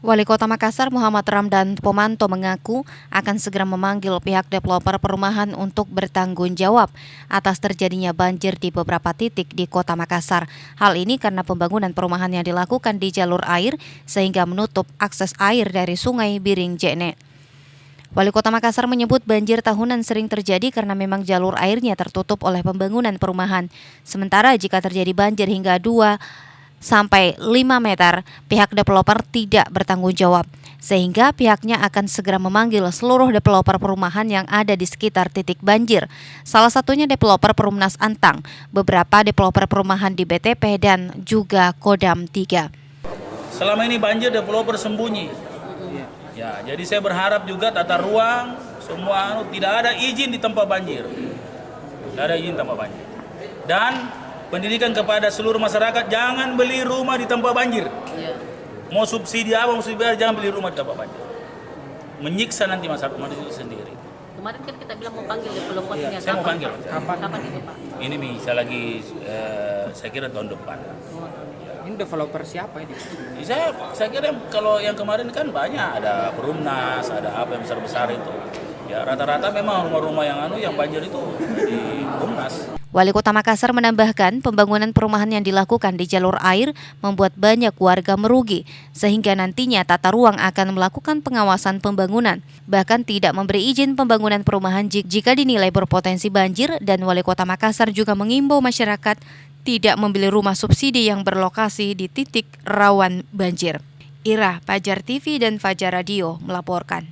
Wali Kota Makassar Muhammad Ramdan Pomanto mengaku akan segera memanggil pihak developer perumahan untuk bertanggung jawab atas terjadinya banjir di beberapa titik di Kota Makassar. Hal ini karena pembangunan perumahan yang dilakukan di jalur air sehingga menutup akses air dari Sungai Biring Jene. Wali Kota Makassar menyebut banjir tahunan sering terjadi karena memang jalur airnya tertutup oleh pembangunan perumahan. Sementara jika terjadi banjir hingga 2-5 meter, pihak developer tidak bertanggung jawab, sehingga pihaknya akan segera memanggil seluruh developer perumahan yang ada di sekitar titik banjir. Salah satunya developer Perumnas Antang, beberapa developer perumahan di BTP dan juga Kodam 3. Selama ini banjir developer sembunyi. Ya, jadi saya berharap juga tata ruang semua tidak ada izin di tempat banjir. Tidak ada izin tempat banjir. Dan pendidikan kepada seluruh masyarakat, jangan beli rumah di tempat banjir. Mau subsidi apa, mau subsidi apa, jangan beli rumah di tempat banjir. Menyiksa nanti masyarakat itu sendiri. Kemarin kan kita bilang mau panggil developernya. Saya mau panggil. Kapan itu, Pak? Ini bisa lagi, saya kira tahun depan. Ini developer siapa ini? Saya kira kalau yang kemarin kan banyak, ada Perumnas, ada apa yang besar-besar itu. Ya rata-rata memang rumah-rumah yang banjir itu di Perumnas. Wali Kota Makassar menambahkan pembangunan perumahan yang dilakukan di jalur air membuat banyak warga merugi, sehingga nantinya tata ruang akan melakukan pengawasan pembangunan, bahkan tidak memberi izin pembangunan perumahan jika dinilai berpotensi banjir, dan Wali Kota Makassar juga mengimbau masyarakat tidak membeli rumah subsidi yang berlokasi di titik rawan banjir. Ira, Fajar TV dan Fajar Radio melaporkan.